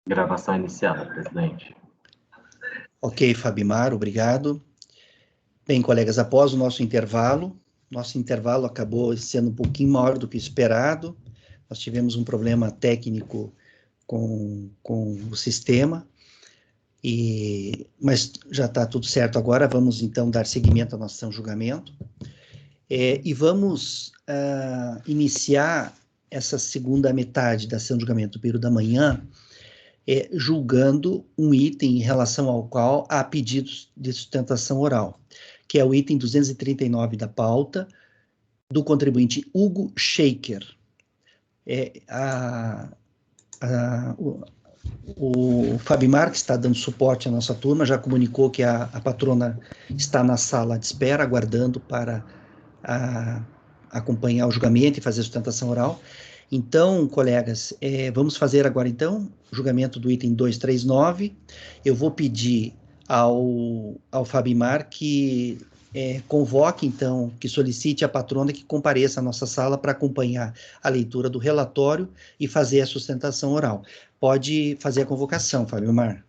Gravação iniciada, presidente. Ok, Fabimar, obrigado. Bem, colegas, após o nosso intervalo acabou sendo um pouquinho maior do que esperado. Nós tivemos um problema técnico com o sistema, mas já está tudo certo agora. Vamos, então, dar seguimento à nossa sessão de julgamento. E vamos iniciar essa segunda metade da sessão de julgamento do período da manhã, julgando um item em relação ao qual há pedidos de sustentação oral, que é o item 239 da pauta, do contribuinte Hugo Shaker. O Fabimar, que está dando suporte à nossa turma, já comunicou que a patrona está na sala de espera, aguardando para acompanhar o julgamento e fazer a sustentação oral. Então, colegas, vamos fazer agora, então, o julgamento do item 239. Eu vou pedir ao Fabimar que convoque, então, que solicite à patrona que compareça à nossa sala para acompanhar a leitura do relatório e fazer a sustentação oral. Pode fazer a convocação, Fabimar.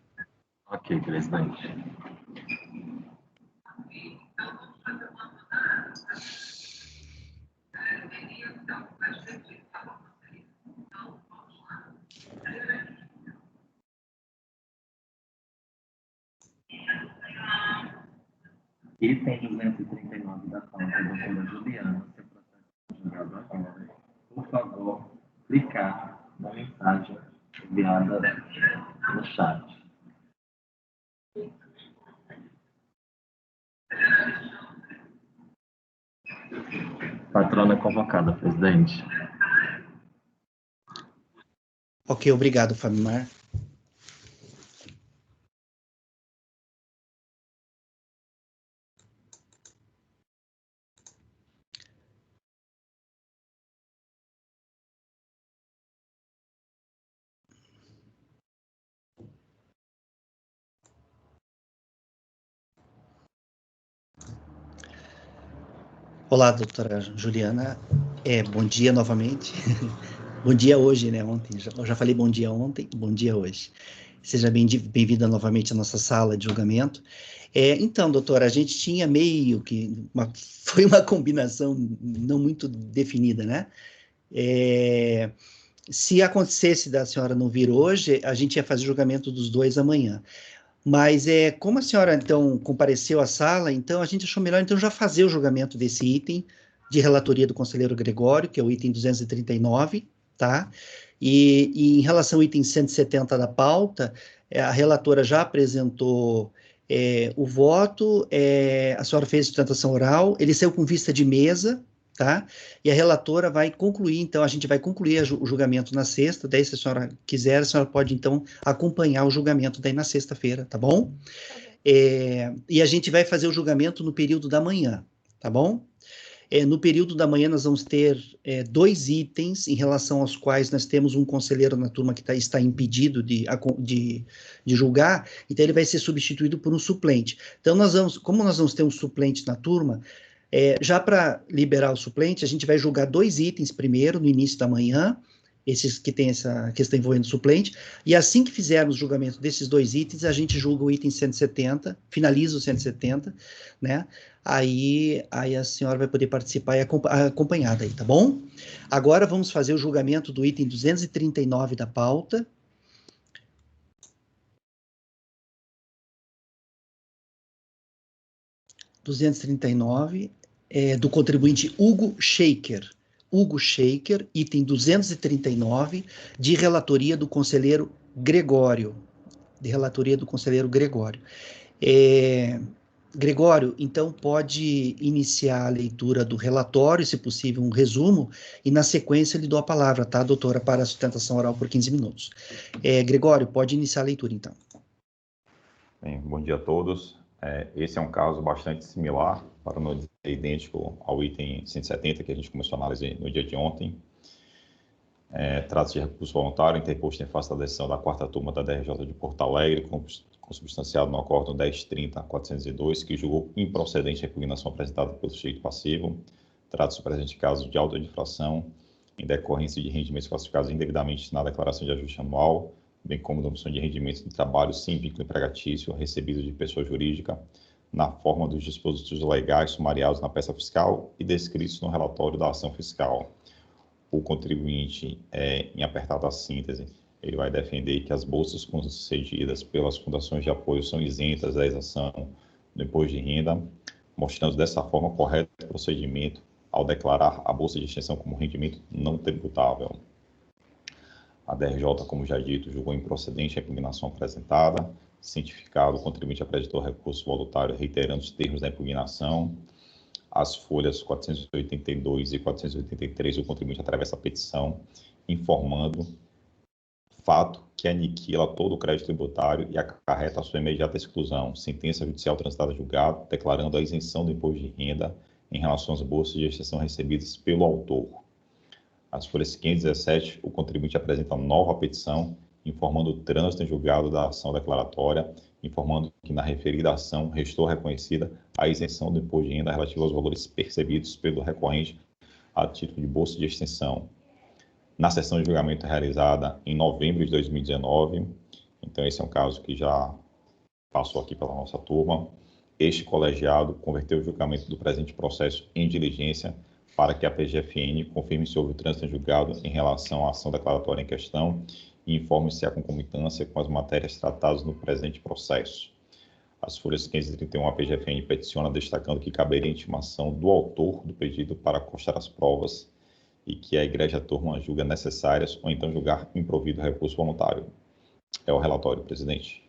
Ok, presidente. Item 239 da pauta, doutora Juliana, seu processo julgado agora. Por favor, clicar na mensagem enviada no chat. Patrona convocada, presidente. Ok, obrigado, Fabimar. Olá, doutora Juliana. Bom dia novamente. Bom dia hoje, né? Ontem. Eu já falei bom dia ontem, bom dia hoje. Seja bem-vinda novamente à nossa sala de julgamento. Então, doutora, a gente tinha meio que... Foi uma combinação não muito definida, né? Se acontecesse da senhora não vir hoje, a gente ia fazer o julgamento dos dois amanhã. Mas como a senhora, então, compareceu à sala, então a gente achou melhor, então, já fazer o julgamento desse item de relatoria do conselheiro Gregório, que é o item 239, tá? E em relação ao item 170 da pauta, a relatora já apresentou o voto, a senhora fez sustentação oral, ele saiu com vista de mesa, tá? E a relatora vai concluir, então, a gente vai concluir o julgamento na sexta, daí se a senhora quiser, a senhora pode, então, acompanhar o julgamento daí na sexta-feira, tá bom? E a gente vai fazer o julgamento no período da manhã, tá bom? No período da manhã nós vamos ter dois itens em relação aos quais nós temos um conselheiro na turma que está impedido de julgar, então ele vai ser substituído por um suplente. Então, como nós vamos ter um suplente na turma, já para liberar o suplente, a gente vai julgar dois itens primeiro, no início da manhã, esses que tem essa questão envolvendo o suplente, e assim que fizermos o julgamento desses dois itens, a gente julga o item 170, finaliza o 170, né? Aí a senhora vai poder participar e acompanhar daí, tá bom? Agora vamos fazer o julgamento do item 239 da pauta. Do contribuinte Hugo Shaker. Hugo Shaker, item 239, de relatoria do conselheiro Gregório. Gregório, então pode iniciar a leitura do relatório, se possível um resumo, e na sequência lhe dou a palavra, tá, doutora, para a sustentação oral por 15 minutos. Gregório, pode iniciar a leitura, então. Bem, bom dia a todos. Esse é um caso bastante similar, para não dizer idêntico ao item 170 que a gente começou a análise no dia de ontem. Trata-se de recurso voluntário interposto em face da decisão da 4ª turma da DRJ de Porto Alegre, consubstanciado no acórdão 1030-402, que julgou improcedente a impugnação apresentada pelo sujeito passivo. Trata-se do presente caso de auto de infração em decorrência de rendimentos classificados indevidamente na declaração de ajuste anual, bem como da opção de rendimentos de trabalho sem vínculo empregatício recebidos de pessoa jurídica, na forma dos dispositivos legais sumariados na peça fiscal e descritos no relatório da ação fiscal. O contribuinte, em apertada síntese, ele vai defender que as bolsas concedidas pelas fundações de apoio são isentas da isenção do imposto de renda, mostrando dessa forma o correto procedimento ao declarar a bolsa de extensão como rendimento não tributável. A DRJ, como já dito, julgou improcedente a impugnação apresentada, cientificado, o contribuinte apresentou recurso voluntário reiterando os termos da impugnação. As folhas 482 e 483, o contribuinte atravessa a petição, informando fato que aniquila todo o crédito tributário e acarreta a sua imediata exclusão. Sentença judicial transitada julgado, declarando a isenção do imposto de renda em relação às bolsas de extensão recebidas pelo autor. As folhas 517, o contribuinte apresenta nova petição, informando o trânsito em julgado da ação declaratória, informando que na referida ação restou reconhecida a isenção do imposto de renda relativo aos valores percebidos pelo recorrente a título de bolsa de extensão. Na sessão de julgamento realizada em novembro de 2019, então esse é um caso que já passou aqui pela nossa turma, este colegiado converteu o julgamento do presente processo em diligência para que a PGFN confirme se houve o trânsito em julgado em relação à ação declaratória em questão e informe se há concomitância com as matérias tratadas no presente processo. As folhas 531, a PGFN peticiona destacando que caberia a intimação do autor do pedido para constar as provas e que a Igreja Turma julga necessárias ou então julgar improvido recurso voluntário. É o relatório, presidente.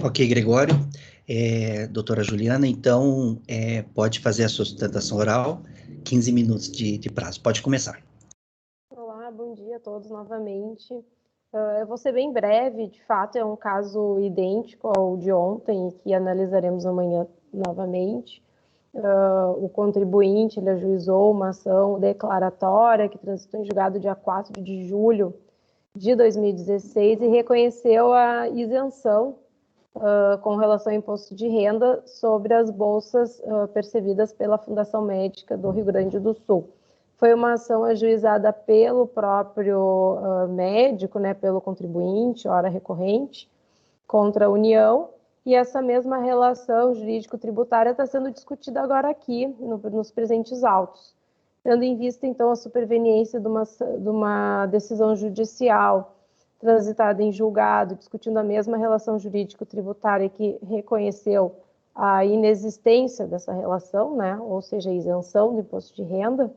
Ok, Gregório. Doutora Juliana, então pode fazer a sua sustentação oral, 15 minutos de prazo. Pode começar. Olá, bom dia a todos novamente. Eu vou ser bem breve, de fato é um caso idêntico ao de ontem, que analisaremos amanhã novamente. O contribuinte ele ajuizou uma ação declaratória que transitou em julgado dia 4 de julho de 2016 e reconheceu a isenção com relação ao imposto de renda sobre as bolsas percebidas pela Fundação Médica do Rio Grande do Sul. Foi uma ação ajuizada pelo próprio médico, né, pelo contribuinte, hora recorrente, contra a União, e essa mesma relação jurídico-tributária está sendo discutida agora aqui, nos presentes autos. Tendo em vista, então, a superveniência de uma decisão judicial transitada em julgado, discutindo a mesma relação jurídico-tributária que reconheceu a inexistência dessa relação, né, ou seja, a isenção do imposto de renda,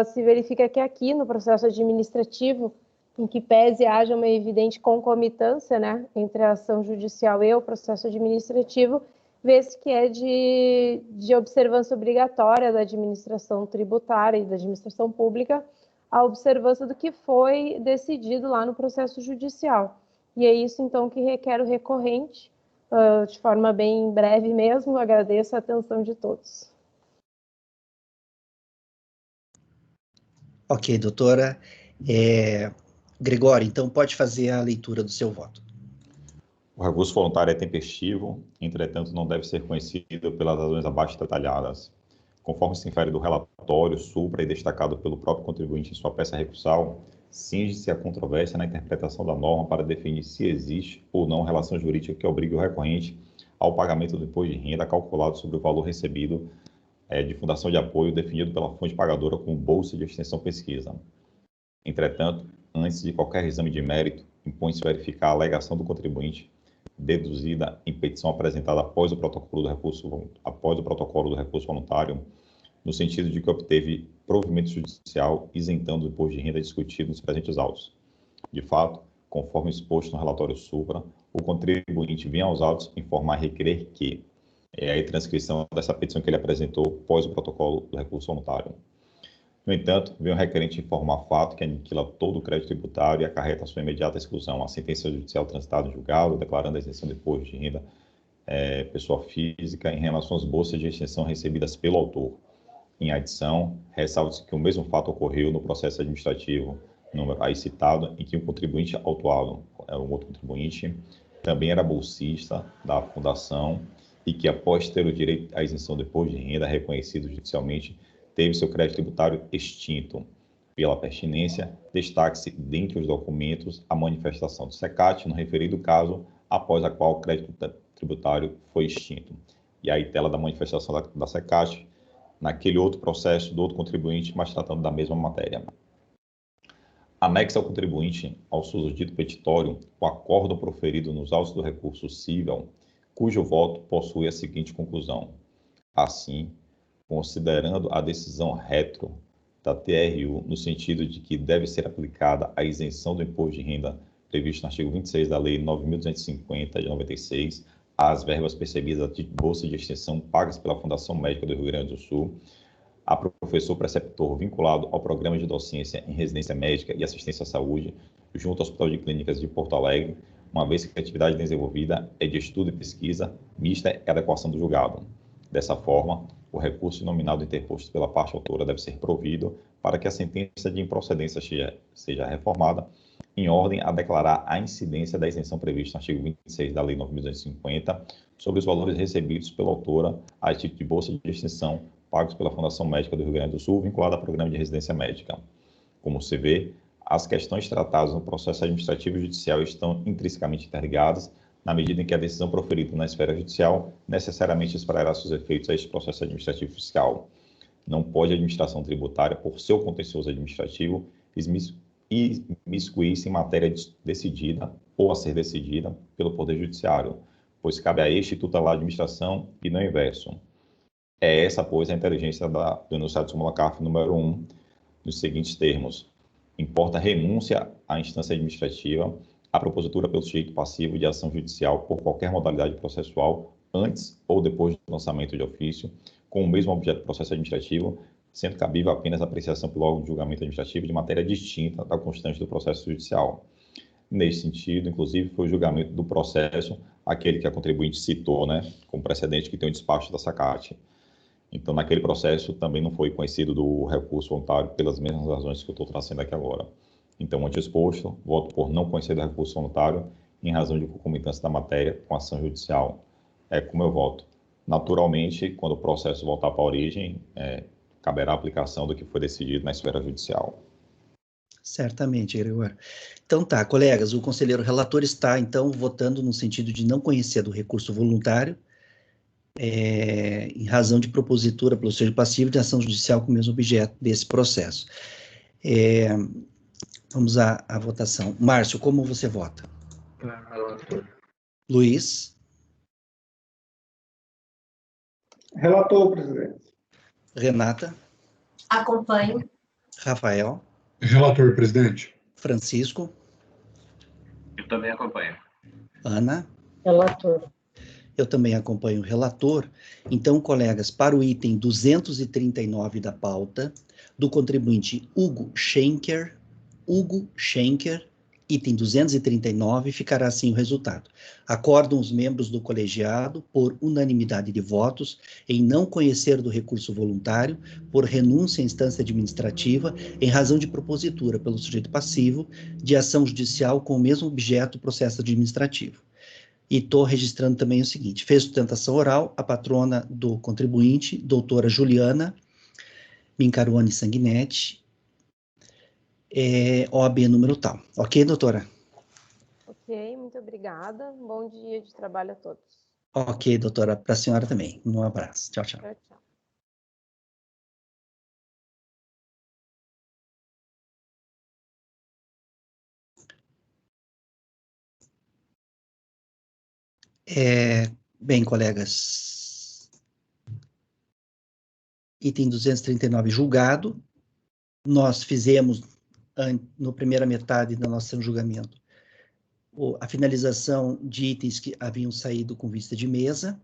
se verifica que aqui, no processo administrativo, em que pese haja uma evidente concomitância, né, entre a ação judicial e o processo administrativo, vê-se que é de observância obrigatória da administração tributária e da administração pública a observância do que foi decidido lá no processo judicial. E é isso, então, que requer o recorrente, de forma bem breve mesmo. Agradeço a atenção de todos. Ok, doutora. Gregório, então pode fazer a leitura do seu voto. O recurso voluntário é tempestivo, entretanto não deve ser conhecido pelas razões abaixo detalhadas. Conforme se infere do relatório, supra e destacado pelo próprio contribuinte em sua peça recursal, cinge-se a controvérsia na interpretação da norma para definir se existe ou não relação jurídica que obrigue o recorrente ao pagamento do imposto de renda calculado sobre o valor recebido de fundação de apoio definido pela fonte pagadora como bolsa de extensão pesquisa. Entretanto, antes de qualquer exame de mérito, impõe-se verificar a alegação do contribuinte, deduzida em petição apresentada após o protocolo do recurso voluntário, no sentido de que obteve provimento judicial isentando o imposto de renda discutido nos presentes autos. De fato, conforme exposto no relatório supra, o contribuinte vem aos autos informar e requerer que é a transcrição dessa petição que ele apresentou após o protocolo do recurso voluntário. No entanto, vem o requerente informar fato que aniquila todo o crédito tributário e acarreta a sua imediata exclusão. A sentença judicial transitada em julgado, declarando a isenção do imposto de renda pessoa física em relação às bolsas de extensão recebidas pelo autor. Em adição, ressalta-se que o mesmo fato ocorreu no processo administrativo número aí citado, em que o contribuinte autuado, um outro contribuinte, também era bolsista da fundação e que, após ter o direito à isenção do imposto de renda reconhecido judicialmente, teve seu crédito tributário extinto. Pela pertinência, destaque-se, dentre os documentos, a manifestação do SECAT no referido caso, após a qual o crédito tributário foi extinto. E aí, tela da manifestação da SECAT, naquele outro processo do outro contribuinte, mas tratando da mesma matéria. Anexa ao contribuinte, ao susdito petitório, o acórdão proferido nos autos do recurso cível, cujo voto possui a seguinte conclusão. Assim, considerando a decisão retro da TRU no sentido de que deve ser aplicada a isenção do imposto de renda previsto no artigo 26 da Lei 9.250 de 96, às verbas percebidas de bolsa de extensão pagas pela Fundação Médica do Rio Grande do Sul, a professor preceptor vinculado ao programa de docência em residência médica e assistência à saúde, junto ao Hospital de Clínicas de Porto Alegre, uma vez que a atividade desenvolvida é de estudo e pesquisa mista e adequação do julgado. Dessa forma, o recurso nominado interposto pela parte autora deve ser provido para que a sentença de improcedência seja reformada em ordem a declarar a incidência da isenção prevista no artigo 26 da Lei 9.250 sobre os valores recebidos pela autora a título de bolsa de extensão pagos pela Fundação Médica do Rio Grande do Sul, vinculada ao programa de residência médica. Como se vê, as questões tratadas no processo administrativo e judicial estão intrinsecamente interligadas, na medida em que a decisão proferida na esfera judicial necessariamente espraiará seus efeitos a este processo administrativo fiscal. Não pode a administração tributária, por seu contencioso administrativo, imiscuir-se em matéria decidida ou a ser decidida pelo Poder Judiciário, pois cabe a este tutelar a administração e não o inverso. É essa, pois, a inteligência do enunciado de súmula CARF número 1, nos seguintes termos. Importa renúncia à instância administrativa, à propositura pelo sujeito passivo de ação judicial por qualquer modalidade processual, antes ou depois do lançamento de ofício, com o mesmo objeto do processo administrativo, sendo cabível apenas a apreciação pelo órgão de julgamento administrativo de matéria distinta da constante do processo judicial. Nesse sentido, inclusive, foi o julgamento do processo, aquele que a contribuinte citou, como precedente que tem o despacho da SACAT. Então, naquele processo, também não foi conhecido do recurso voluntário pelas mesmas razões que eu estou trazendo aqui agora. Então, ante exposto, voto por não conhecer do recurso voluntário em razão de concomitância da matéria com a ação judicial. É como eu voto. Naturalmente, quando o processo voltar para a origem, caberá a aplicação do que foi decidido na esfera judicial. Certamente, Gregório. Então tá, colegas, o conselheiro relator está, então, votando no sentido de não conhecer do recurso voluntário, em razão de propositura pelo sujeito passivo de ação judicial com o mesmo objeto desse processo. Vamos à votação. Márcio, como você vota? Relator. Luiz? Relator, presidente. Renata? Acompanho. Rafael? Relator, presidente. Francisco? Eu também acompanho. Ana? Relator. Eu também acompanho o relator. Então, colegas, para o item 239 da pauta, do contribuinte Hugo Schenker, item 239, ficará assim o resultado. Acordam os membros do colegiado, por unanimidade de votos, em não conhecer do recurso voluntário, por renúncia à instância administrativa, em razão de propositura pelo sujeito passivo, de ação judicial com o mesmo objeto processo administrativo. E estou registrando também o seguinte, fez sustentação oral a patrona do contribuinte, doutora Juliana Mincarone Sanguinetti, OAB número tal. Ok, doutora? Ok, muito obrigada. Bom dia de trabalho a todos. Ok, doutora, para a senhora também. Um abraço. Tchau, tchau. Tchau, tchau. Bem, colegas, item 239 julgado, nós fizemos, na primeira metade da nossa julgamento, a finalização de itens que haviam saído com vista de mesa.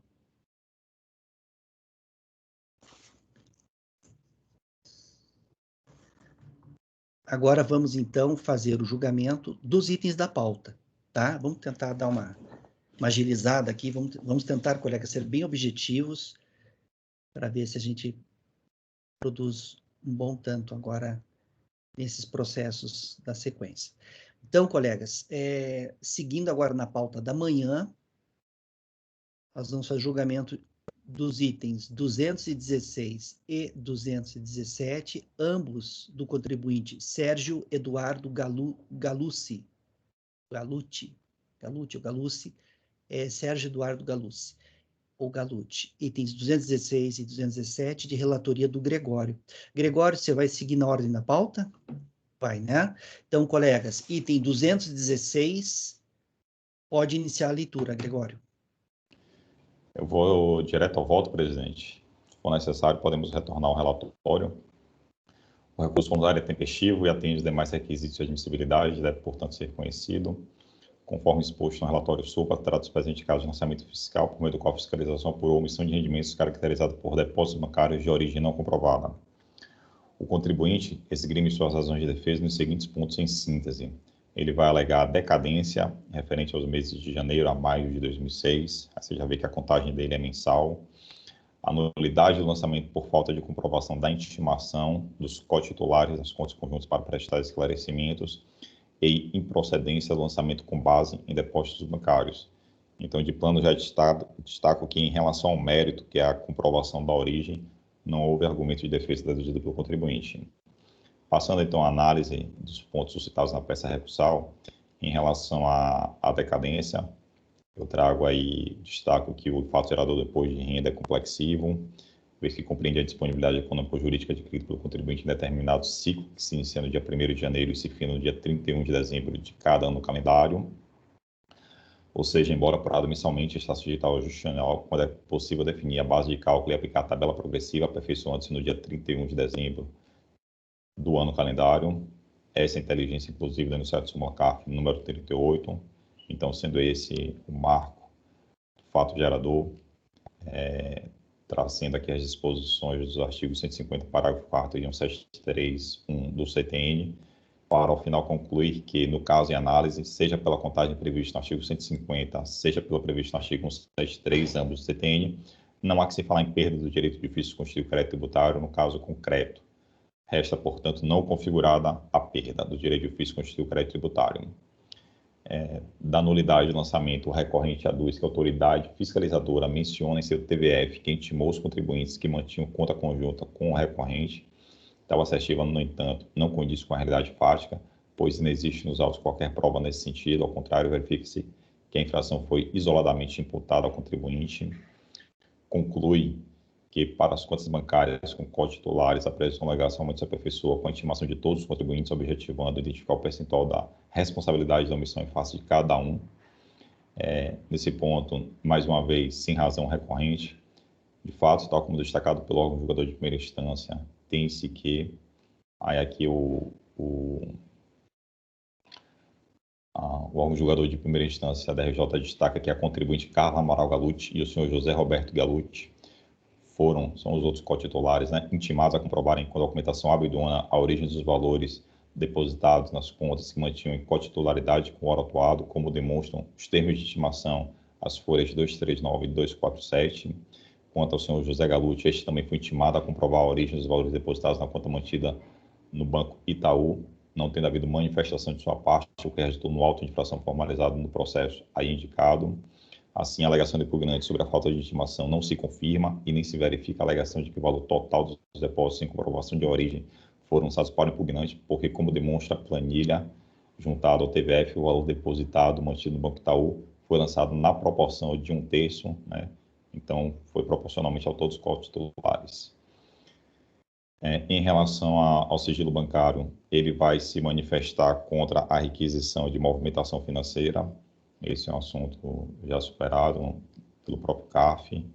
Agora vamos, então, fazer o julgamento dos itens da pauta, tá? Vamos tentar dar uma agilizada aqui, vamos tentar, colegas, ser bem objetivos para ver se a gente produz um bom tanto agora nesses processos da sequência. Então, colegas, seguindo agora na pauta da manhã, nós vamos fazer julgamento dos itens 216 e 217, ambos do contribuinte Sérgio Eduardo Galucci, Sérgio Eduardo Galucci, ou Galucci, itens 216 e 217 de relatoria do Gregório. Gregório, você vai seguir na ordem da pauta? Vai, né? Então, colegas, item 216, pode iniciar a leitura, Gregório. Eu vou direto ao voto, presidente. Se for necessário, podemos retornar ao relatório. O recurso formulário é tempestivo e atende os demais requisitos de admissibilidade, deve, portanto, ser conhecido. Conforme exposto no relatório supra, trata-se do presente caso de lançamento fiscal, por meio do qual a fiscalização por omissão de rendimentos caracterizada por depósitos bancários de origem não comprovada. O contribuinte esgrime suas razões de defesa nos seguintes pontos em síntese. Ele vai alegar decadência referente aos meses de janeiro a maio de 2006. Você já vê que a contagem dele é mensal. A nulidade do lançamento por falta de comprovação da intimação dos cotitulares das contas conjuntas para prestar esclarecimentos e improcedência do lançamento com base em depósitos bancários. Então, de plano, já destaco que, em relação ao mérito, que é a comprovação da origem, não houve argumento de defesa deduzido pelo contribuinte. Passando, então, à análise dos pontos suscitados na peça recursal, em relação à decadência, eu trago aí, destaco que o fato gerador do imposto de renda é complexivo, vez que compreende a disponibilidade econômico-jurídica adquirida pelo contribuinte em determinado ciclo, que se inicia no dia 1º de janeiro e se fina no dia 31 de dezembro de cada ano calendário. Ou seja, embora apurado mensalmente, está sujeito ao ajuste anual, quando é possível definir a base de cálculo e aplicar a tabela progressiva, aperfeiçoando-se no dia 31 de dezembro do ano calendário. Essa inteligência, inclusive, denunciada no súmula CARF número 38. Então, sendo esse o marco do fato gerador, trazendo aqui as disposições dos artigos 150, parágrafo 4º e 173.1 do CTN, para, ao final, concluir que, no caso em análise, seja pela contagem prevista no artigo 150, seja pela prevista no artigo 173, ambos do CTN, não há que se falar em perda do direito de ofício constituir o crédito tributário no caso concreto. Resta, portanto, não configurada a perda do direito de ofício constituir o crédito tributário. Da nulidade do lançamento, o recorrente aduz que a autoridade fiscalizadora menciona em seu TVF que intimou os contribuintes que mantinham conta conjunta com o recorrente. Tal assertiva, no entanto, não condiz com a realidade fática, pois não existe nos autos qualquer prova nesse sentido. Ao contrário, verifica-se que a infração foi isoladamente imputada ao contribuinte. Conclui que, para as contas bancárias com cotitulares, a presunção legal somente se aperfeiçoa com a intimação de todos os contribuintes, objetivando identificar o percentual da responsabilidade da omissão em face de cada um. Nesse ponto, mais uma vez, sem razão recorrente. De fato, tal como destacado pelo órgão julgador de primeira instância, tem-se que, aí aqui o órgão julgador de primeira instância da RJ destaca que a contribuinte Carla Amaral Galucci e o senhor José Roberto Galucci são os outros cotitulares, né, intimados a comprovarem com documentação abidona a origem dos valores depositados nas contas que mantinham em cotitularidade com o oro atuado, como demonstram os termos de estimação, as folhas 239 e 247. Quanto ao senhor José Galucci, este também foi intimado a comprovar a origem dos valores depositados na conta mantida no Banco Itaú, não tendo havido manifestação de sua parte, o que resultou no auto de infração formalizado no processo aí indicado. Assim, a alegação do impugnante sobre a falta de intimação não se confirma e nem se verifica a alegação de que o valor total dos depósitos sem comprovação de origem foram lançados para o impugnante, porque, como demonstra a planilha juntada ao TVF, o valor depositado mantido no Banco Itaú foi lançado na proporção de 1/3, né? Então, foi proporcionalmente a todos os cotitulares. Em relação ao sigilo bancário, ele vai se manifestar contra a requisição de movimentação financeira. Esse é um assunto já superado pelo próprio CARF,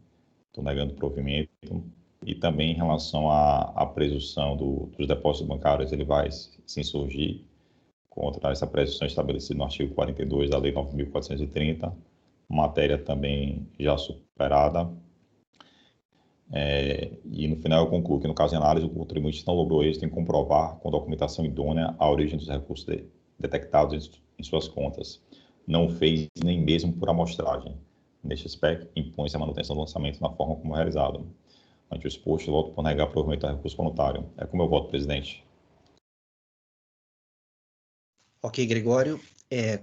estou negando provimento. E também em relação à presunção dos depósitos bancários, ele vai se insurgir contra essa presunção estabelecida no artigo 42 da Lei 9.430, matéria também já superada. E no final eu concluo que, no caso de análise, o contribuinte não logrou êxito em comprovar com documentação idônea a origem dos recursos detectados em suas contas. Não fez nem mesmo por amostragem. Neste aspecto, impõe-se a manutenção do lançamento na forma como realizado. Ante o exposto, eu voto por negar provimento ao recurso voluntário. É como eu voto, presidente. Ok, Gregório.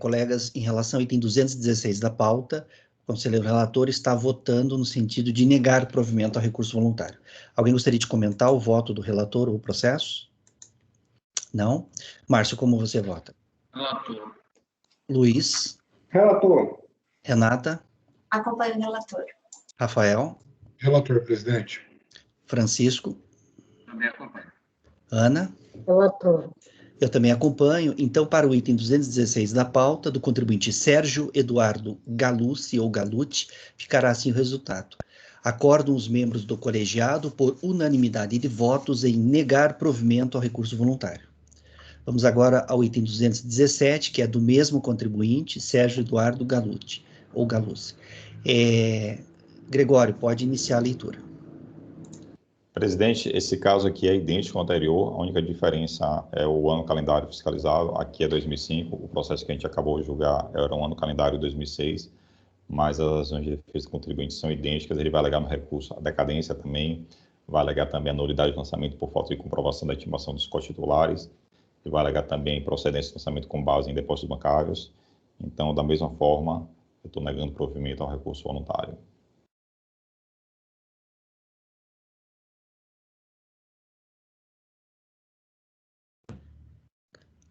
Colegas, em relação ao item 216 da pauta, o conselheiro relator está votando no sentido de negar provimento ao recurso voluntário. Alguém gostaria de comentar o voto do relator ou o processo? Não? Márcio, como você vota? Relator. Luiz? Relator. Renata? Acompanho o relator. Rafael? Relator, presidente. Francisco? Também acompanho. Ana? Relator. Eu também acompanho. Então, para o item 216 da pauta, do contribuinte Sérgio Eduardo Galucci, ou Galucci, ficará assim o resultado. Acordam os membros do colegiado por unanimidade de votos em negar provimento ao recurso voluntário. Vamos agora ao item 217, que é do mesmo contribuinte, Sérgio Eduardo Galucci, ou Galucci. Gregório, pode iniciar a leitura. Presidente, esse caso aqui é idêntico ao anterior, a única diferença é o ano calendário fiscalizado, aqui é 2005, o processo que a gente acabou de julgar era um ano calendário 2006, mas as razões de defesa do contribuinte são idênticas, ele vai alegar no recurso a decadência também, vai alegar também a nulidade de lançamento por falta de comprovação da estimação dos cotitulares, e vai alegar também procedência de lançamento com base em depósitos bancários. Então, da mesma forma, eu estou negando provimento ao recurso voluntário.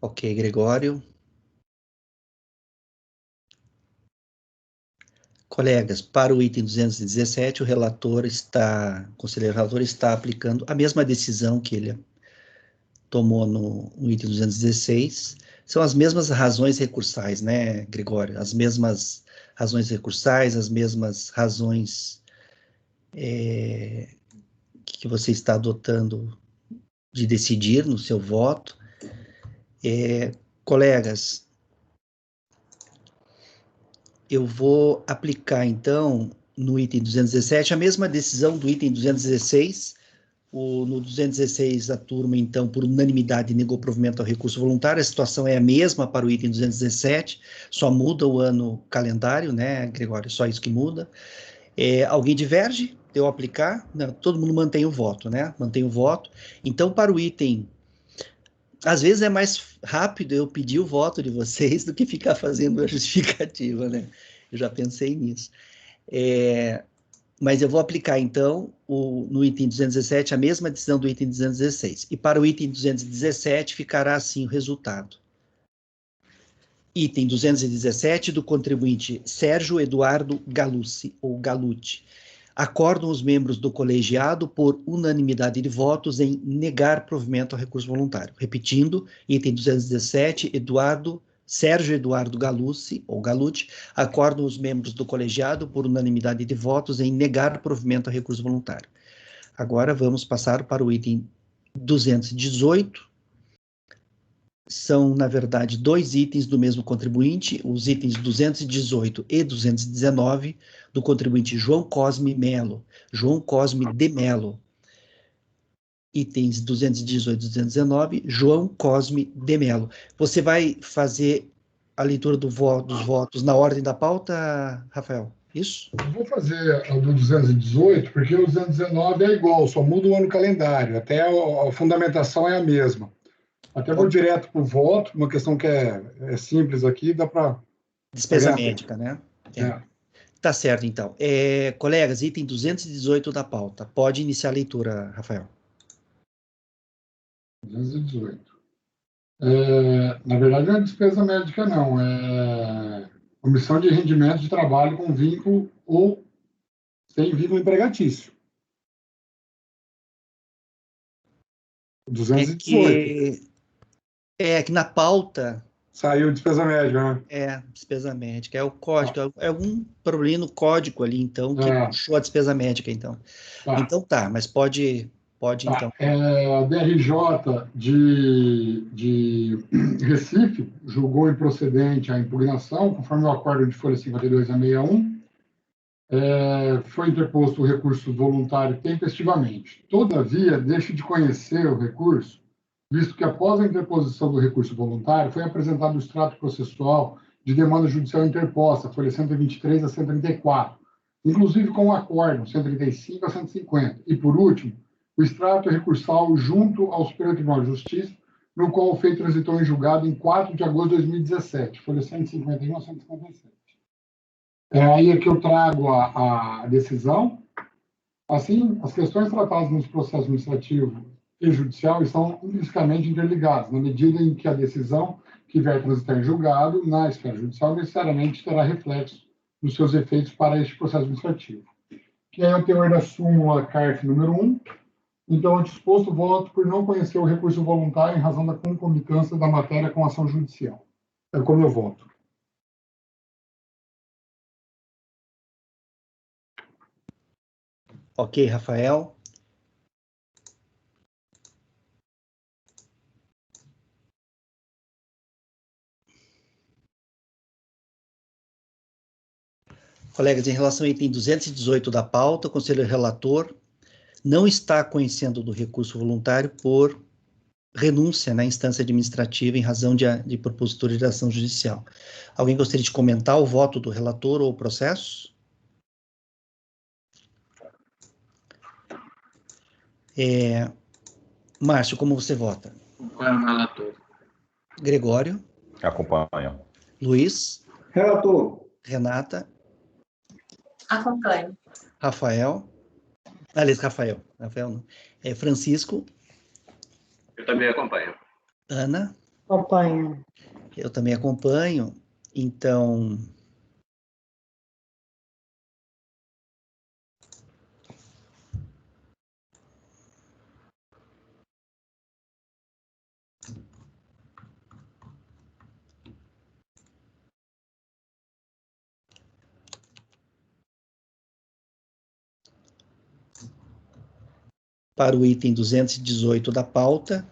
Ok, Gregório. Colegas, para o item 217, o conselheiro relator está aplicando a mesma decisão que ele tomou no item 216. São as mesmas razões recursais, né, Gregório? As mesmas razões recursais, as mesmas razões que você está adotando de decidir no seu voto. Colegas, eu vou aplicar, então, no item 217, a mesma decisão do item 216. No 216, a turma, então, por unanimidade, negou provimento ao recurso voluntário. A situação é a mesma para o item 217, só muda o ano calendário, né, Gregório? Só isso que muda. Alguém diverge? Eu aplicar? Não, todo mundo mantém o voto, né? Mantém o voto. Então, para o item... Às vezes é mais rápido eu pedir o voto de vocês do que ficar fazendo a justificativa, né? Eu já pensei nisso. Mas eu vou aplicar, então, no item 217, a mesma decisão do item 216. E para o item 217, ficará assim o resultado. Item 217, do contribuinte Sérgio Eduardo Galucci, ou Galucci. Acordam os membros do colegiado por unanimidade de votos em negar provimento ao recurso voluntário. Repetindo, item 217, Sérgio Eduardo Galucci, ou Galucci, acordam os membros do colegiado por unanimidade de votos em negar provimento ao recurso voluntário. Agora vamos passar para o item 218. São, na verdade, dois itens do mesmo contribuinte, os itens 218 e 219, do contribuinte João Cosme de Melo. Itens 218 e 219, João Cosme de Melo. Você vai fazer a leitura dos votos na ordem da pauta, Rafael? Isso? Eu vou fazer a do 218, porque o 219 é igual, só muda o ano calendário, até a fundamentação é a mesma. Até vou direto para o voto, uma questão que é simples aqui, dá para... Despesa médica, né? É. Tá certo, então. Colegas, item 218 da pauta. Pode iniciar a leitura, Rafael. 218. Na verdade, não é despesa médica, não. É omissão de rendimento de trabalho com vínculo ou sem vínculo empregatício. 218. É que na pauta... Saiu despesa médica, né? Despesa médica. É o código. É algum problema no código ali, então, que puxou a despesa médica, então. Então tá, mas pode então. A DRJ de Recife julgou improcedente a impugnação, conforme o acordo de folha 52 a 61, foi interposto o recurso voluntário tempestivamente. Todavia, deixe de conhecer o recurso, visto que após a interposição do recurso voluntário, foi apresentado o extrato processual de demanda judicial interposta, folha 123 a 134, inclusive com o acórdão 135 a 150. E, por último, o extrato recursal junto ao Superior Tribunal de Justiça, no qual o feito transitou em julgado em 4 de agosto de 2017, folha 151 a 157. Aí é que eu trago a decisão. Assim, as questões tratadas nos processos administrativo e judicial estão intrinsecamente interligadas, na medida em que a decisão que vier transitar em julgado na esfera judicial necessariamente terá reflexo nos seus efeitos para este processo administrativo. Que é o teor da súmula CARF número 1. Então, o disposto voto por não conhecer o recurso voluntário em razão da concomitância da matéria com a ação judicial. É como eu voto. Ok, Rafael. Colegas, em relação ao item 218 da pauta, o conselheiro relator não está conhecendo do recurso voluntário por renúncia na instância administrativa em razão de propositura de ação judicial. Alguém gostaria de comentar o voto do relator ou o processo? Márcio, como você vota? Acompanho o relator. Gregório? Acompanho. Luiz? Relator. Renata? Acompanho. Rafael? Aliás, Rafael não. Francisco? Eu também acompanho. Ana? Acompanho. Eu também acompanho. Então, para o item 218 da pauta,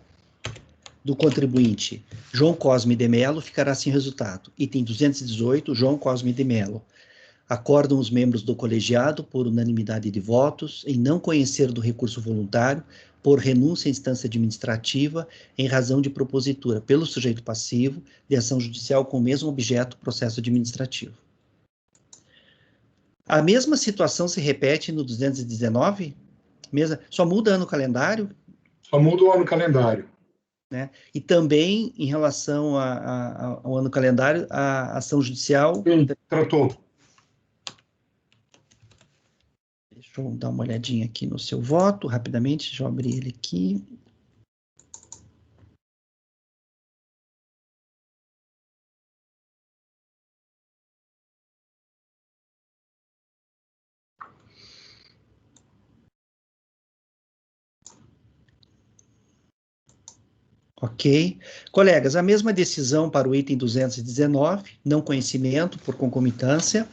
do contribuinte João Cosme de Mello, ficará assim o resultado. Item 218, João Cosme de Mello. Acordam os membros do colegiado, por unanimidade de votos, em não conhecer do recurso voluntário, por renúncia à instância administrativa, em razão de propositura pelo sujeito passivo de ação judicial com o mesmo objeto, processo administrativo. A mesma situação se repete no 219? Só muda ano calendário? Só muda o ano calendário. Né? E também, em relação ao ano calendário, a ação judicial... Sim, tratou. Deixa eu dar uma olhadinha aqui no seu voto, rapidamente, deixa eu abrir ele aqui. Ok. Colegas, a mesma decisão para o item 219, não conhecimento por concomitância.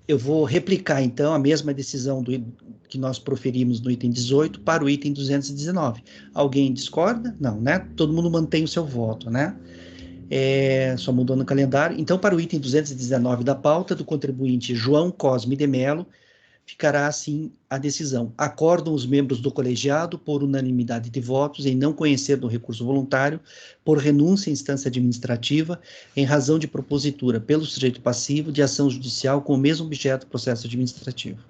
Eu vou replicar, então, a mesma decisão que nós proferimos no item 18 para o item 219. Alguém discorda? Não, né? Todo mundo mantém o seu voto, né? Só mudou no calendário. Então, para o item 219 da pauta, do contribuinte João Cosme de Mello, ficará assim a decisão. Acordam os membros do colegiado, por unanimidade de votos, em não conhecer do recurso voluntário, por renúncia à instância administrativa, em razão de propositura pelo sujeito passivo de ação judicial com o mesmo objeto, processo administrativo.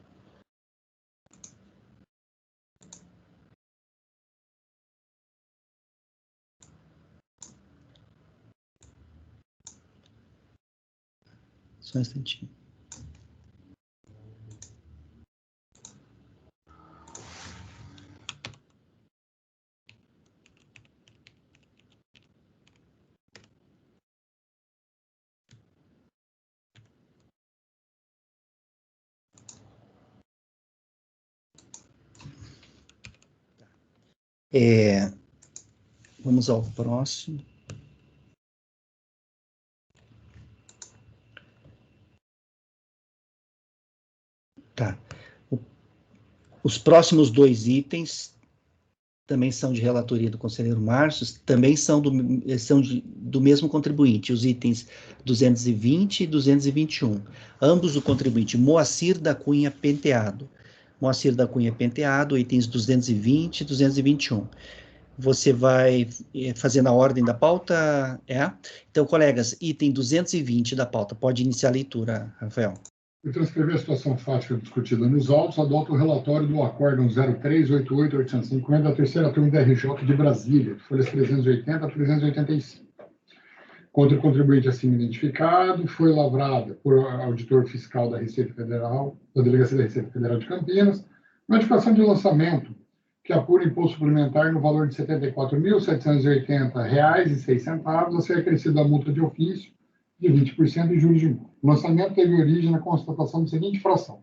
Só um instantinho. Vamos ao próximo. Tá. Os próximos dois itens também são de relatoria do conselheiro Márcio, também são do mesmo contribuinte, os itens 220 e 221. Ambos do contribuinte Moacir da Cunha Penteado. Moacir da Cunha Penteado, itens 220 e 221. Você vai fazer na ordem da pauta? Então, colegas, item 220 da pauta. Pode iniciar a leitura, Rafael. E transcrever a situação fática discutida nos autos, adota o relatório do Acórdão 0388-850 da terceira turma da RJ de Brasília, folhas 380 a 385. contra o contribuinte assim identificado, foi lavrada por auditor fiscal da Receita Federal, da Delegacia da Receita Federal de Campinas, notificação de lançamento que apura imposto suplementar no valor de R$ 74.780,06 a ser acrescido da multa de ofício de 20% e juros de multa. O lançamento teve origem na constatação da seguinte infração: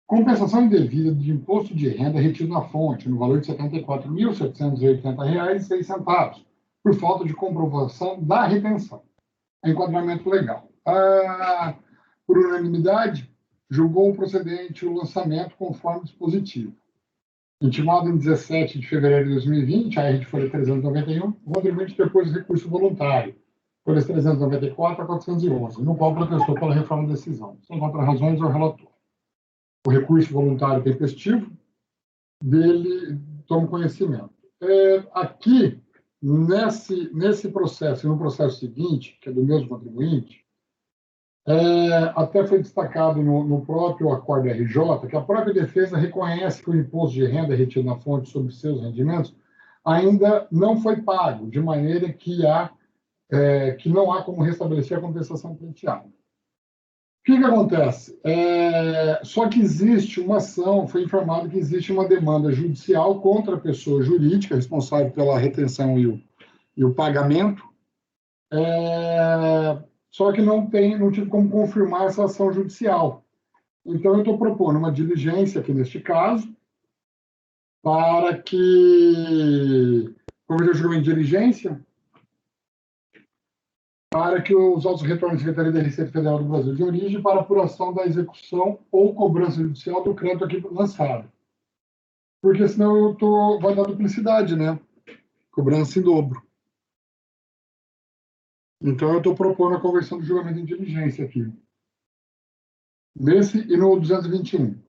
compensação indevida de imposto de renda retido na fonte, no valor de R$ 74.780,06, por falta de comprovação da retenção. Enquadramento legal. Por unanimidade, julgou procedente o lançamento conforme dispositivo. Intimado em 17 de fevereiro de 2020, a R de folha 391, o contribuinte depois recurso voluntário, folhas 394 a 411, no qual protestou pela reforma da decisão, sem contrarrazões ao relator. O recurso voluntário tempestivo dele toma conhecimento. Aqui, nesse processo e no processo seguinte, que é do mesmo contribuinte, até foi destacado no próprio acordo RJ que a própria defesa reconhece que o imposto de renda retido na fonte sobre seus rendimentos ainda não foi pago, de maneira que não há como restabelecer a compensação pleiteada. O que acontece? Só que existe uma ação, foi informado que existe uma demanda judicial contra a pessoa jurídica responsável pela retenção e o pagamento, só que não tive como confirmar essa ação judicial. Então, eu estou propondo uma diligência aqui neste caso, para que, promover o julgamento de diligência, para que os autos retornem à Secretaria da Receita Federal do Brasil de origem para apuração da execução ou cobrança judicial do crédito aqui lançado. Porque senão vai dar duplicidade, né? Cobrança em dobro. Então, eu estou propondo a conversão do julgamento em diligência aqui. Nesse e no 221.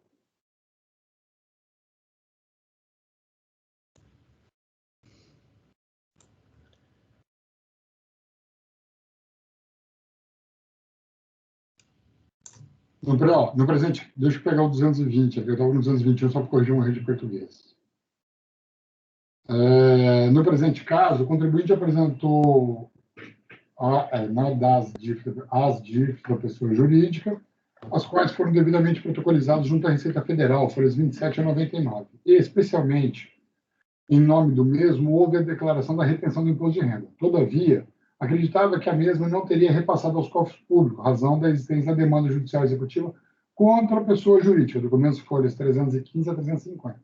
No presente, deixa eu pegar o 220 aqui, eu estava no 221 só para corrigir uma rede de português. No presente caso, o contribuinte apresentou as dívidas da pessoa jurídica, as quais foram devidamente protocolizadas junto à Receita Federal, folhas 27 a 99. E, especialmente, em nome do mesmo, houve a declaração da retenção do imposto de renda. Todavia, acreditava que a mesma não teria repassado aos cofres públicos, razão da existência da demanda judicial executiva contra a pessoa jurídica, documentos folhas 315 a 350.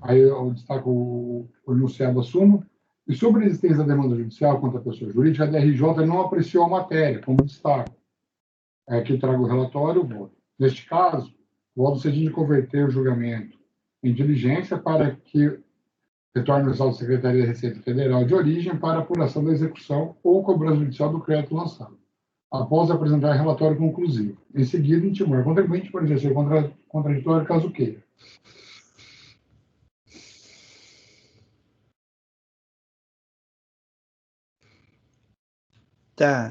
Aí eu destaco o enunciado assumo. E sobre a existência da demanda judicial contra a pessoa jurídica, a DRJ não apreciou a matéria, como destaco. Aqui trago o relatório, o voto. Neste caso, o voto decidiu de converter o julgamento em diligência para que retorne os autos da Secretaria da Receita Federal de origem para apuração da execução ou cobrança judicial do crédito lançado, após apresentar relatório conclusivo. Em seguida, intimar o contribuinte para exercer contraditório caso queira. Tá.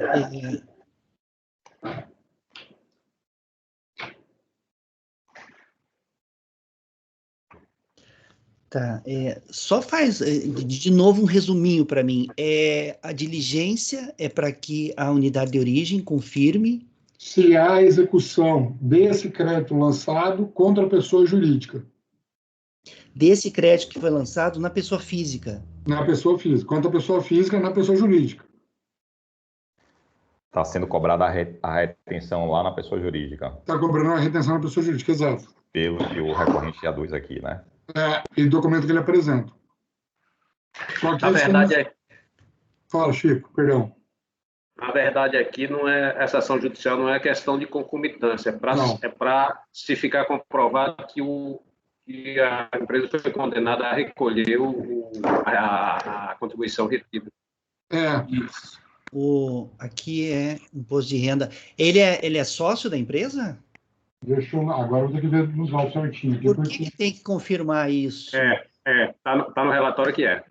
Tá. Só faz de novo um resuminho para mim. A diligência é para que a unidade de origem confirme se há execução desse crédito lançado contra a pessoa jurídica. Desse crédito que foi lançado na pessoa física. Na pessoa física. Contra a pessoa física, na pessoa jurídica. Está sendo cobrada a retenção lá na pessoa jurídica. Está cobrando a retenção na pessoa jurídica, exato. Pelo que o recorrente aduz aqui, né? E documento que ele apresenta. Só que Na verdade, Fala, Chico, perdão. Na verdade, aqui essa ação judicial não é questão de concomitância, é para se ficar comprovado que a empresa foi condenada a recolher a contribuição retida. Isso. Aqui é imposto de renda. Ele é sócio da empresa? Agora eu vou ter que ver nos autos certinho. Por que tem que confirmar isso? Tá no relatório que é.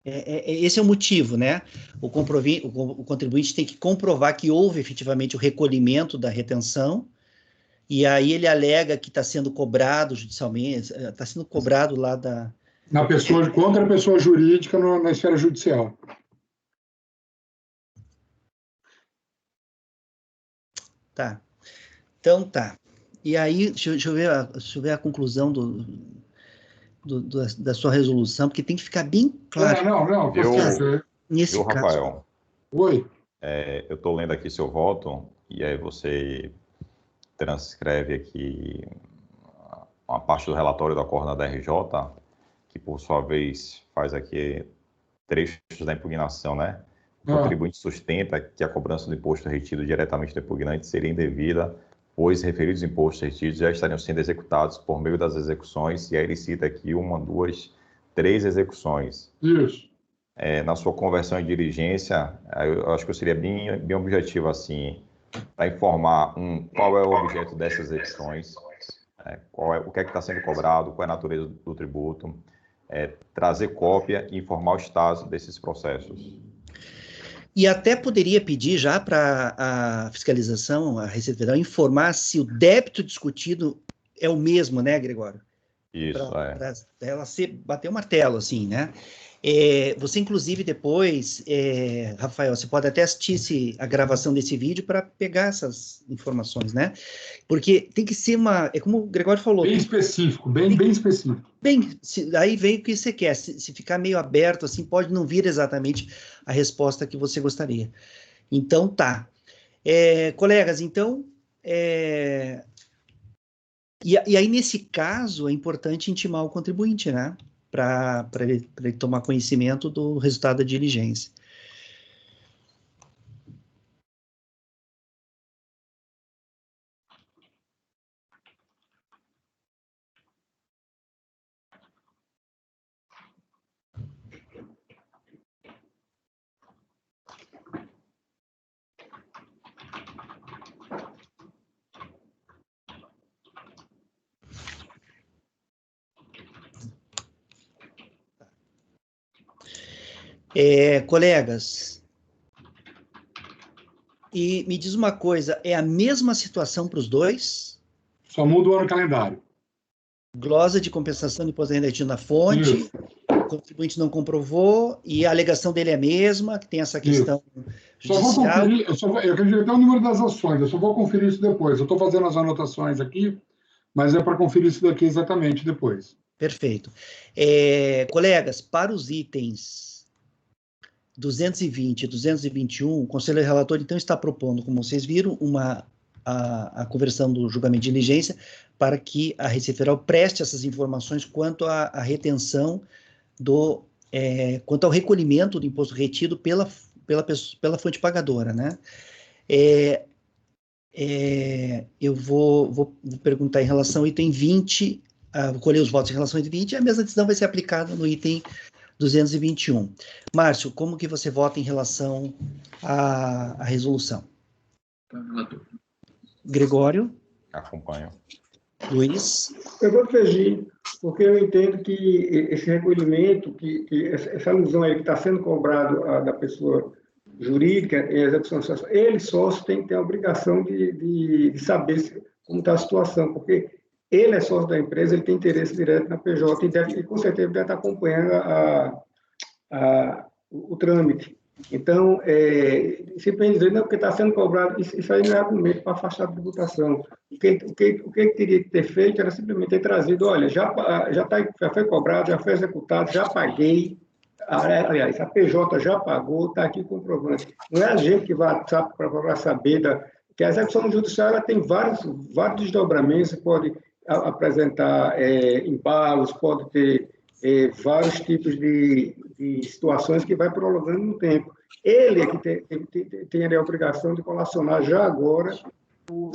Esse é o motivo, né? O contribuinte tem que comprovar que houve efetivamente o recolhimento da retenção, e aí ele alega que está sendo cobrado judicialmente, está sendo cobrado lá contra a pessoa jurídica na esfera judicial. Tá. Então, tá. E aí, deixa eu ver a conclusão da sua resolução, porque tem que ficar bem claro. Não, tá certo. Nesse Viu, caso. Rafael? Oi. Eu estou lendo aqui seu voto, e aí você transcreve aqui uma parte do relatório da Corna da RJ, que por sua vez faz aqui trechos da impugnação, né? O contribuinte sustenta que a cobrança do imposto retido diretamente do impugnante seria indevida, pois referidos impostos retidos já estariam sendo executados por meio das execuções, e aí ele cita aqui 1, 2, 3 execuções. Isso. Na sua conversão em diligência, eu acho que eu seria bem objetivo assim, para informar qual é o objeto dessas execuções, o que é que está sendo cobrado, qual é a natureza do tributo, trazer cópia e informar o estado desses processos. E até poderia pedir já para a fiscalização, a Receita Federal, informar se o débito discutido é o mesmo, né, Gregório? Isso, Para ela bater o martelo, assim, né? Você, inclusive, depois, Rafael, você pode até assistir a gravação desse vídeo para pegar essas informações, né? Porque tem que ser é como o Gregório falou. Bem específico, bem específico. Aí vem o que você quer. Se ficar meio aberto, assim, pode não vir exatamente a resposta que você gostaria. Então, tá. Colegas, então... E aí, nesse caso, é importante intimar o contribuinte, né? Para ele tomar conhecimento do resultado da diligência. Colegas, e me diz uma coisa, é a mesma situação para os dois? Só muda o ano calendário. Glosa de compensação de imposto retido na fonte, o contribuinte não comprovou, e a alegação dele é a mesma, que tem essa questão judicial. Só vou conferir, eu acredito até o número das ações, eu só vou conferir isso depois. Eu estou fazendo as anotações aqui, mas é para conferir isso daqui exatamente depois. Perfeito. Colegas, para os itens 220 e 221, o Conselho Relator, então, está propondo, como vocês viram, a conversão do julgamento de diligência para que a Receita Federal preste essas informações quanto à retenção quanto ao recolhimento do imposto retido pela fonte pagadora, né? Eu vou perguntar em relação ao item 20, vou colher os votos em relação ao item 20, e a mesma decisão vai ser aplicada no item 221. Márcio, como que você vota em relação à resolução? Gregório? Acompanho. Luiz? Eu vou fugir, porque eu entendo que esse recolhimento, que essa alusão aí que está sendo cobrado da pessoa jurídica em execução social, ele sócio tem que ter a obrigação de saber como está a situação, porque ele é sócio da empresa, ele tem interesse direto na PJ e com certeza deve estar acompanhando o trâmite. Então, simplesmente dizer, não, porque está sendo cobrado, isso aí não é argumento para afastar a tributação. O que teria que ter feito era simplesmente ter trazido, olha, já foi cobrado, já foi executado, já paguei, aliás, a PJ já pagou, está aqui o comprovante. Não é a gente que vai saber que a execução judicial ela tem vários desdobramentos, pode apresentar embalos, pode ter vários tipos de situações que vai prolongando no tempo. Ele é que tem a obrigação de colacionar já agora o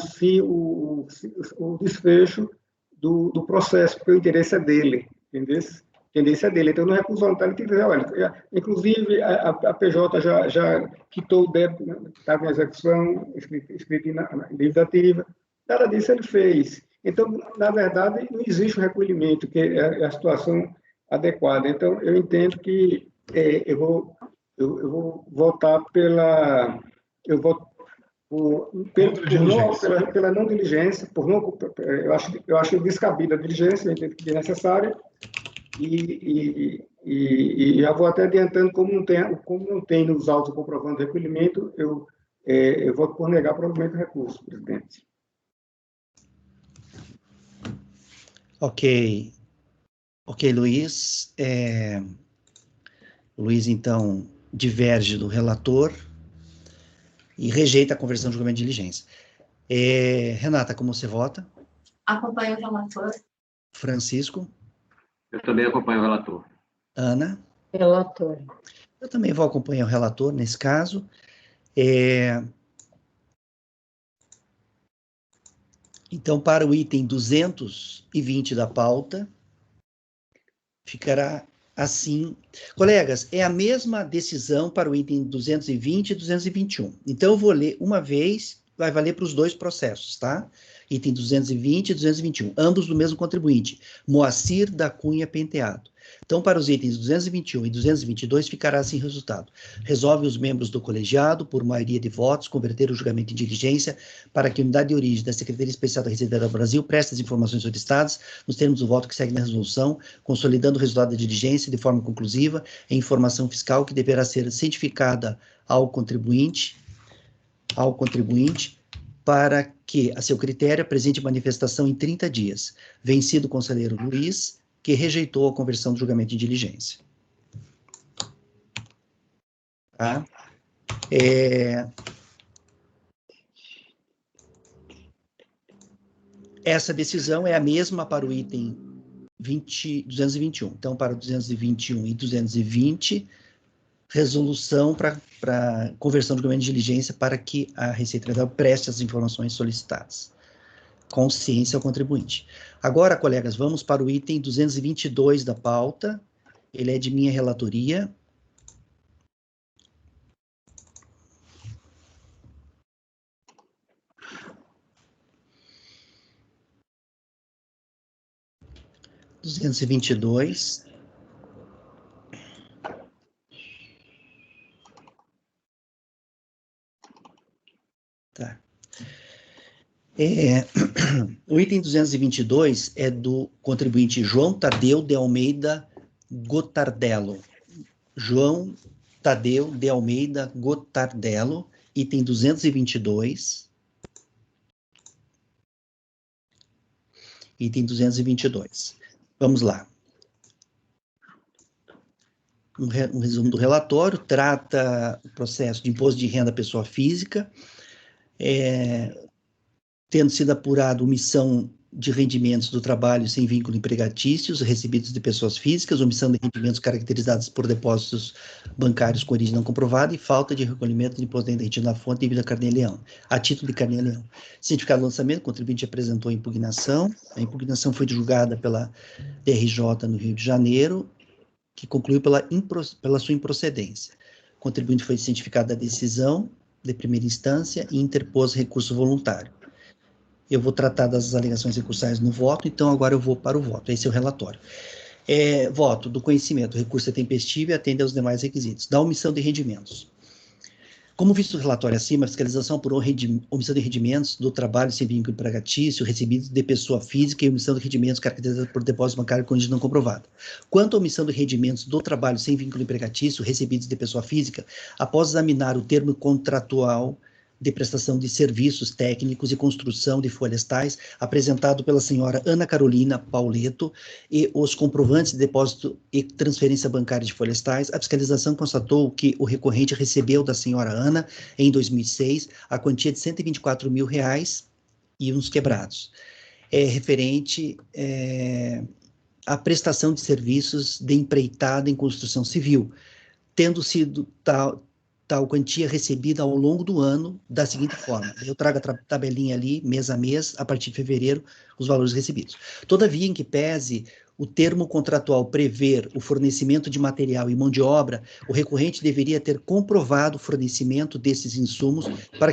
desfecho do processo, porque o interesse é dele, entendeu? O interesse é dele. Então, no recurso voluntário, ele tem que dizer, olha, inclusive, a PJ já quitou o débito, né, estava em execução, escrito na dívida ativa, nada disso ele fez. Então, na verdade, não existe um recolhimento, que é a situação adequada. Então, eu entendo que eu vou votar pela não diligência, eu acho descabida a diligência, eu entendo que é necessária, e já vou até adiantando, como não tem nos autos comprovando o recolhimento, eu eu voto por negar provimento do recurso, presidente. Ok, Luiz. Luiz, então, diverge do relator e rejeita a conversão de julgamento de diligência. Renata, como você vota? Acompanho o relator. Francisco? Eu também acompanho o relator. Ana? Relator. Eu também vou acompanhar o relator nesse caso. Então, para o item 220 da pauta, ficará assim. Colegas, é a mesma decisão para o item 220 e 221. Então, eu vou ler uma vez, vai valer para os dois processos, tá? Item 220 e 221, ambos do mesmo contribuinte, Moacir da Cunha Penteado. Então, para os itens 221 e 222, ficará assim resultado. Resolve os membros do colegiado, por maioria de votos, converter o julgamento em diligência para que a unidade de origem da Secretaria Especial da Receita Federal do Brasil preste as informações solicitadas nos termos do voto que segue na resolução, consolidando o resultado da diligência de forma conclusiva em informação fiscal que deverá ser cientificada ao contribuinte, para que, a seu critério, apresente manifestação em 30 dias, vencido o conselheiro Luiz, que rejeitou a conversão do julgamento em diligência. Tá? Essa decisão é a mesma para o item 221. Então, para o 221 e 220, resolução para conversão do julgamento de diligência para que a Receita Federal preste as informações solicitadas. Consciência ao contribuinte. Agora, colegas, vamos para o item 222 da pauta. Ele é de minha relatoria. Tá. O item 222 é do contribuinte João Tadeu de Almeida Gotardello. João Tadeu de Almeida Gotardello, item 222. Item 222. Vamos lá. Um resumo do relatório, trata o processo de imposto de renda à pessoa física, tendo sido apurado omissão de rendimentos do trabalho sem vínculo empregatícios recebidos de pessoas físicas, omissão de rendimentos caracterizados por depósitos bancários com origem não comprovada e falta de recolhimento de imposto de renda retido na fonte devido a Carnê-Leão, a título de Carnê-Leão. Cientificado do lançamento, o contribuinte apresentou a impugnação foi julgada pela DRJ no Rio de Janeiro, que concluiu pela sua improcedência. O contribuinte foi cientificado da decisão de primeira instância e interpôs recurso voluntário. Eu vou tratar das alegações recursais no voto, então agora eu vou para o voto. Esse é o relatório. Voto do conhecimento. O recurso é tempestivo e atende aos demais requisitos. Da omissão de rendimentos. Como visto o relatório acima, a fiscalização por omissão de rendimentos do trabalho sem vínculo empregatício recebidos de pessoa física e omissão de rendimentos caracterizados por depósito bancário com origem não comprovada. Quanto à omissão de rendimentos do trabalho sem vínculo empregatício recebidos de pessoa física, após examinar o termo contratual de prestação de serviços técnicos e construção de folhas tais, apresentado pela senhora Ana Carolina Pauleto, e os comprovantes de depósito e transferência bancária de folhas tais, a fiscalização constatou que o recorrente recebeu da senhora Ana, em 2006, a quantia de R$124 mil e uns quebrados, referente à prestação de serviços de empreitada em construção civil, tendo sido tal quantia recebida ao longo do ano da seguinte forma. Eu trago a tabelinha ali, mês a mês, a partir de fevereiro, os valores recebidos. Todavia, em que pese o termo contratual prever o fornecimento de material e mão de obra, o recorrente deveria ter comprovado o fornecimento desses insumos para que